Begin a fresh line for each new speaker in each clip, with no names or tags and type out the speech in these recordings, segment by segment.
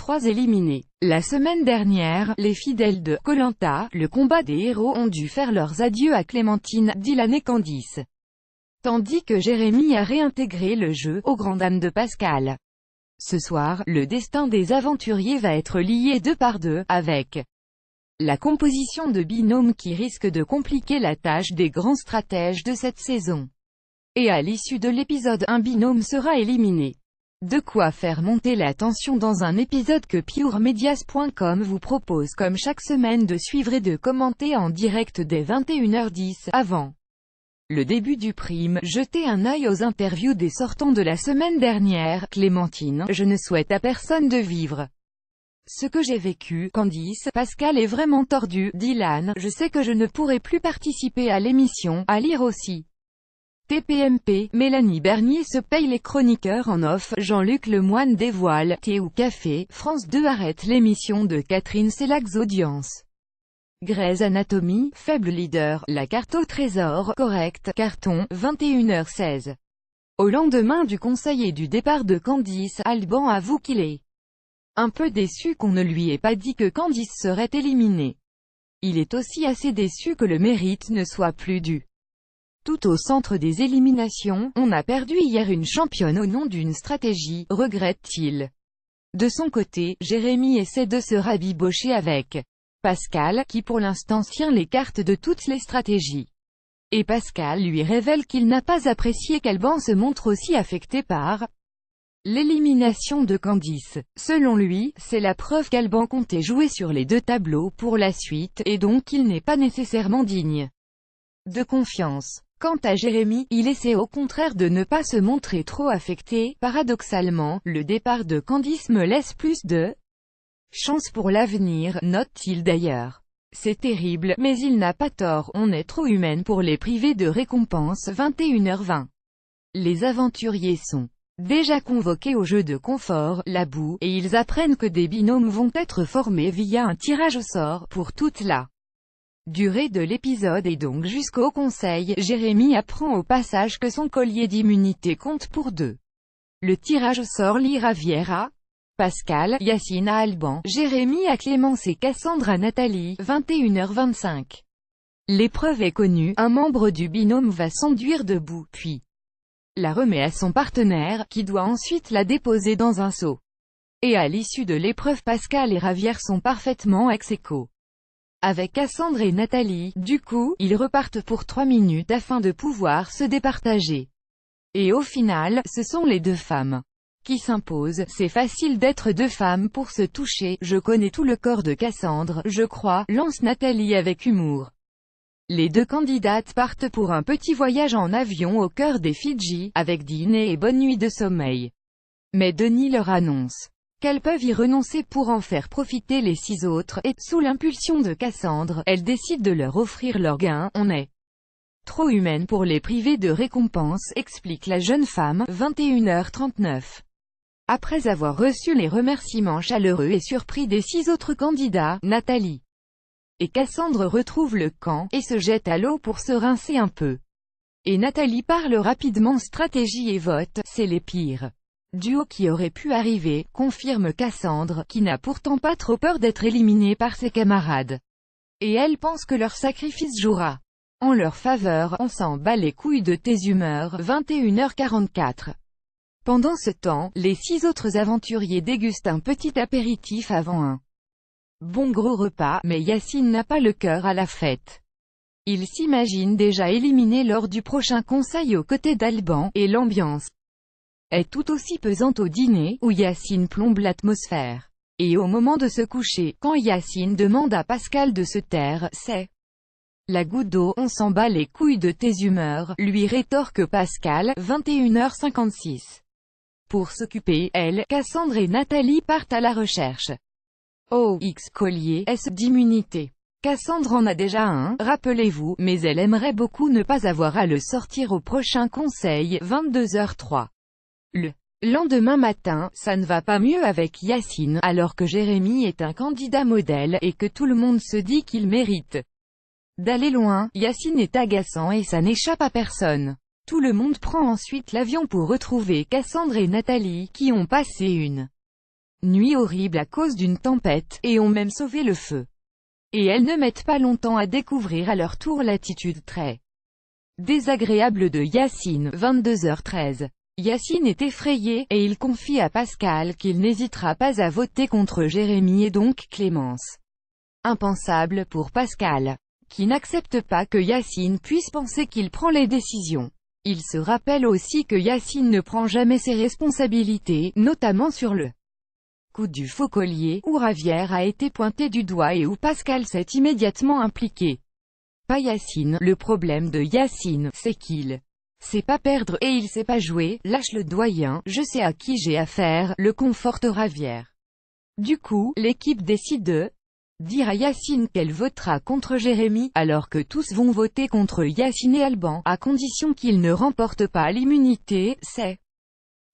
3 éliminés. La semaine dernière, les fidèles de Koh-Lanta, le combat des héros, ont dû faire leurs adieux à Clémentine, Dylan et Candice. Tandis que Jérémy a réintégré le jeu, aux grand dames de Pascal. Ce soir, le destin des aventuriers va être lié 2 par 2, avec la composition de binômes qui risque de compliquer la tâche des grands stratèges de cette saison. Et à l'issue de l'épisode, un binôme sera éliminé. De quoi faire monter la tension dans un épisode que PureMedias.com vous propose comme chaque semaine de suivre et de commenter en direct dès 21h10, avant le début du prime. Jetez un œil aux interviews des sortants de la semaine dernière. Clémentine: je ne souhaite à personne de vivre ce que j'ai vécu. Candice: Pascal est vraiment tordu. Dylan: je sais que je ne pourrai plus participer à l'émission. À lire aussi. TPMP, Mélanie Bernier se paye les chroniqueurs en off. Jean-Luc Lemoine dévoile Thé ou Café. France 2 arrête l'émission de Catherine Sellax audience. Grey's Anatomy, faible leader. La carte au trésor, correct. Carton, 21h16. Au lendemain du conseil et du départ de Candice, Alban avoue qu'il est un peu déçu qu'on ne lui ait pas dit que Candice serait éliminée. Il est aussi assez déçu que le mérite ne soit plus dû. Tout au centre des éliminations, on a perdu hier une championne au nom d'une stratégie, regrette-t-il. De son côté, Jérémy essaie de se rabibocher avec Pascal, qui pour l'instant tient les cartes de toutes les stratégies. Et Pascal lui révèle qu'il n'a pas apprécié qu'Alban se montre aussi affecté par l'élimination de Candice. Selon lui, c'est la preuve qu'Alban comptait jouer sur les 2 tableaux pour la suite, et donc qu'il n'est pas nécessairement digne de confiance. Quant à Jérémy, il essaie au contraire de ne pas se montrer trop affecté. Paradoxalement, le départ de Candice me laisse plus de chance pour l'avenir, note-t-il d'ailleurs. C'est terrible, mais il n'a pas tort, on est trop humaine pour les priver de récompenses. 21h20. Les aventuriers sont déjà convoqués au jeu de confort, la boue, et ils apprennent que des binômes vont être formés via un tirage au sort, pour toute la durée de l'épisode et donc jusqu'au conseil. Jérémy apprend au passage que son collier d'immunité compte pour 2. Le tirage au sort liera Viera, Pascal, Yacine à Alban, Jérémy à Clémence et Cassandre à Nathalie. 21h25. L'épreuve est connue, un membre du binôme va s'enduire de boue, puis la remet à son partenaire, qui doit ensuite la déposer dans un seau. Et à l'issue de l'épreuve, Pascal et Ravière sont parfaitement ex-aequo avec Cassandre et Nathalie. Du coup, ils repartent pour 3 minutes afin de pouvoir se départager. Et au final, ce sont les 2 femmes qui s'imposent. C'est facile d'être 2 femmes pour se toucher. Je connais tout le corps de Cassandre, je crois, lance Nathalie avec humour. Les 2 candidates partent pour un petit voyage en avion au cœur des Fidji, avec dîner et bonne nuit de sommeil. Mais Denis leur annonce qu'elles peuvent y renoncer pour en faire profiter les 6 autres, et, sous l'impulsion de Cassandre, elle décide de leur offrir leur gain. On est trop humaine pour les priver de récompense, explique la jeune femme. 21h39. Après avoir reçu les remerciements chaleureux et surpris des 6 autres candidats, Nathalie et Cassandre retrouvent le camp, et se jettent à l'eau pour se rincer un peu. Et Nathalie parle rapidement stratégie et vote, c'est les pires duo qui aurait pu arriver, confirme Cassandre, qui n'a pourtant pas trop peur d'être éliminée par ses camarades. Et elle pense que leur sacrifice jouera en leur faveur. On s'en bat les couilles de tes humeurs. 21h44. Pendant ce temps, les 6 autres aventuriers dégustent un petit apéritif avant un bon gros repas, mais Yacine n'a pas le cœur à la fête. Il s'imagine déjà éliminé lors du prochain conseil aux côtés d'Alban, et l'ambiance est tout aussi pesante au dîner, où Yacine plombe l'atmosphère. Et au moment de se coucher, quand Yacine demande à Pascal de se taire, c'est la goutte d'eau. On s'en bat les couilles de tes humeurs, lui rétorque Pascal. 21h56. Pour s'occuper, elle, Cassandre et Nathalie partent à la recherche. OX collier, S d'immunité. Cassandre en a déjà un, rappelez-vous, mais elle aimerait beaucoup ne pas avoir à le sortir au prochain conseil. 22h03. Le lendemain matin, ça ne va pas mieux avec Yacine, alors que Jérémy est un candidat modèle, et que tout le monde se dit qu'il mérite d'aller loin. Yacine est agaçant et ça n'échappe à personne. Tout le monde prend ensuite l'avion pour retrouver Cassandre et Nathalie, qui ont passé une Nuit horrible à cause d'une tempête, et ont même sauvé le feu. Et elles ne mettent pas longtemps à découvrir à leur tour l'attitude très désagréable de Yacine, 22h13. Yacine est effrayé, et il confie à Pascal qu'il n'hésitera pas à voter contre Jérémy et donc Clémence. Impensable pour Pascal, qui n'accepte pas que Yacine puisse penser qu'il prend les décisions. Il se rappelle aussi que Yacine ne prend jamais ses responsabilités, notamment sur le coup du faux collier, où Ravière a été pointé du doigt et où Pascal s'est immédiatement impliqué. Pas Yacine, le problème de Yacine, c'est qu'il sait pas perdre, et il sait pas jouer, lâche le doyen, je sais à qui j'ai affaire, le conforte Ravière. Du coup, l'équipe décide de dire à Yacine qu'elle votera contre Jérémy, alors que tous vont voter contre Yacine et Alban, à condition qu'ils ne remportent pas l'immunité. C'est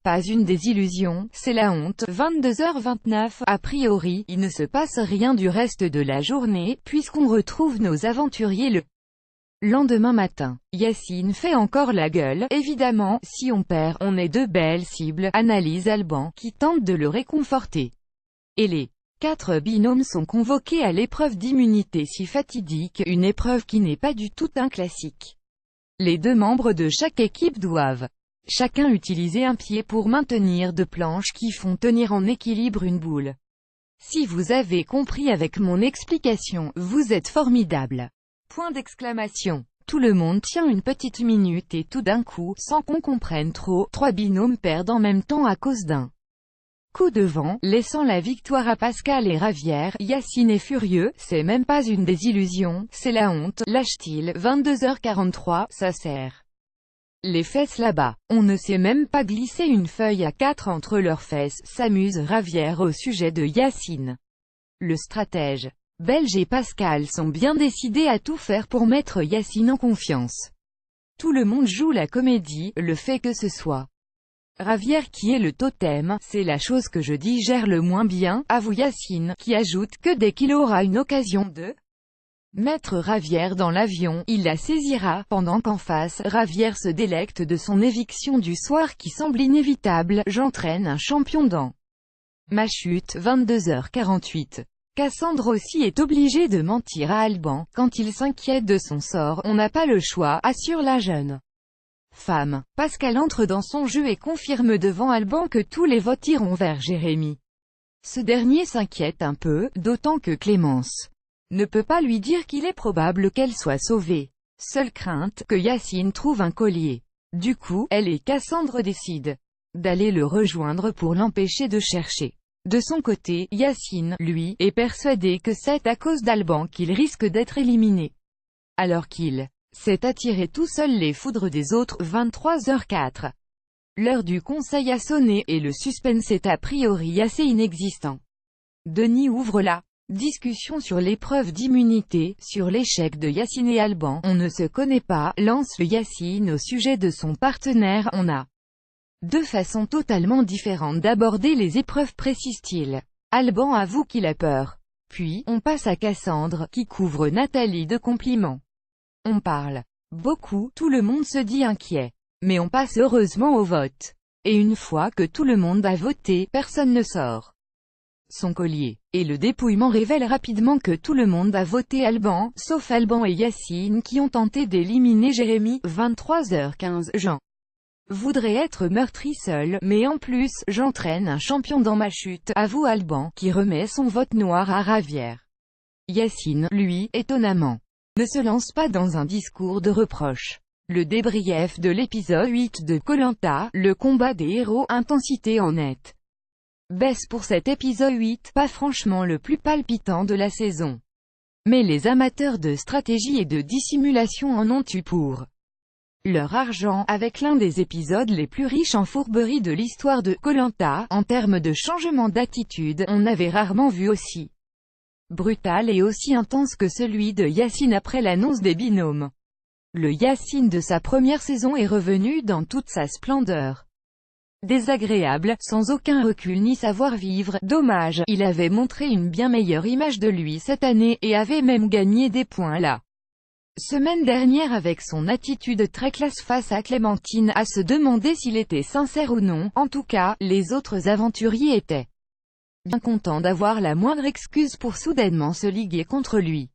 pas une désillusion, c'est la honte. 22h29, a priori, il ne se passe rien du reste de la journée, puisqu'on retrouve nos aventuriers le lendemain matin. Yacine fait encore la gueule, évidemment, si on perd, on est de belles cibles, analyse Alban, qui tente de le réconforter. Et les 4 binômes sont convoqués à l'épreuve d'immunité si fatidique, une épreuve qui n'est pas du tout un classique. Les 2 membres de chaque équipe doivent chacun utiliser un pied pour maintenir 2 planches qui font tenir en équilibre une boule. Si vous avez compris avec mon explication, vous êtes formidable. Point d'exclamation. Tout le monde tient une petite minute et tout d'un coup, sans qu'on comprenne trop, 3 binômes perdent en même temps à cause d'un coup de vent, laissant la victoire à Pascal et Ravière. Yacine est furieux, c'est même pas une désillusion, c'est la honte, lâche-t-il. 22h43, ça sert les fesses là-bas. On ne sait même pas glisser une feuille à 4 entre leurs fesses, s'amuse Ravière au sujet de Yacine. Le stratège belge et Pascal sont bien décidés à tout faire pour mettre Yacine en confiance. Tout le monde joue la comédie, le fait que ce soit Ravière qui est le totem, c'est la chose que je digère le moins bien, avoue Yacine, qui ajoute que dès qu'il aura une occasion de mettre Ravière dans l'avion, il la saisira, pendant qu'en face, Ravière se délecte de son éviction du soir qui semble inévitable. J'entraîne un champion dans ma chute. 22h48. Cassandre aussi est obligée de mentir à Alban, quand il s'inquiète de son sort, on n'a pas le choix, assure la jeune femme. Pascal entre dans son jeu et confirme devant Alban que tous les votes iront vers Jérémy. Ce dernier s'inquiète un peu, d'autant que Clémence ne peut pas lui dire qu'il est probable qu'elle soit sauvée. Seule crainte, que Yacine trouve un collier. Du coup, elle et Cassandre décident d'aller le rejoindre pour l'empêcher de chercher. De son côté, Yacine, lui, est persuadé que c'est à cause d'Alban qu'il risque d'être éliminé. Alors qu'il s'est attiré tout seul les foudres des autres. 23h04. L'heure du conseil a sonné, et le suspense est a priori assez inexistant. Denis ouvre la discussion sur l'épreuve d'immunité, sur l'échec de Yacine et Alban. On ne se connaît pas, lance le Yacine au sujet de son partenaire. On a 2 façons totalement différentes d'aborder les épreuves, précise-t-il. Alban avoue qu'il a peur. Puis, on passe à Cassandre, qui couvre Nathalie de compliments. On parle beaucoup, tout le monde se dit inquiet. Mais on passe heureusement au vote. Et une fois que tout le monde a voté, personne ne sort son collier. Et le dépouillement révèle rapidement que tout le monde a voté Alban, sauf Alban et Yacine qui ont tenté d'éliminer Jérémy. 23h15. Jean voudrait être meurtri seul, mais en plus, j'entraîne un champion dans ma chute, avoue Alban, qui remet son vote noir à Ravière. Yacine, lui, étonnamment, ne se lance pas dans un discours de reproche. Le débrief de l'épisode 8 de Koh-Lanta, le combat des héros, intensité en net baisse pour cet épisode 8, pas franchement le plus palpitant de la saison. Mais les amateurs de stratégie et de dissimulation en ont eu pour leur argent, avec l'un des épisodes les plus riches en fourberie de l'histoire de Koh-Lanta. En termes de changement d'attitude, on avait rarement vu aussi brutal et aussi intense que celui de Yacine après l'annonce des binômes. Le Yacine de sa première saison est revenu dans toute sa splendeur. Désagréable, sans aucun recul ni savoir-vivre. Dommage, il avait montré une bien meilleure image de lui cette année, et avait même gagné des points la semaine dernière avec son attitude très classe face à Clémentine, à se demander s'il était sincère ou non. En tout cas, les autres aventuriers étaient bien content d'avoir la moindre excuse pour soudainement se liguer contre lui.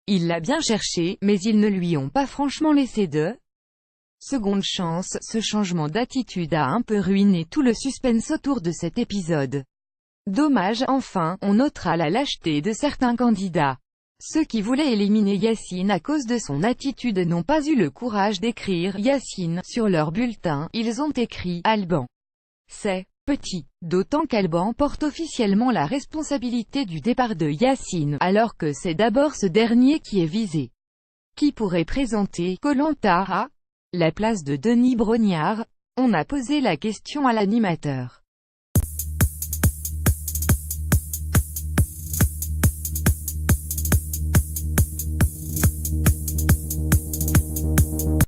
Il l'a bien cherché, mais ils ne lui ont pas franchement laissé de seconde chance. Ce changement d'attitude a un peu ruiné tout le suspense autour de cet épisode. Dommage. Enfin, on notera la lâcheté de certains candidats. Ceux qui voulaient éliminer Yacine à cause de son attitude n'ont pas eu le courage d'écrire « Yacine » sur leur bulletin, ils ont écrit « Alban ». C'est petit, d'autant qu'Alban porte officiellement la responsabilité du départ de Yacine, alors que c'est d'abord ce dernier qui est visé. Qui pourrait présenter Koh-Lanta à la place de Denis Brognard? On a posé la question à l'animateur.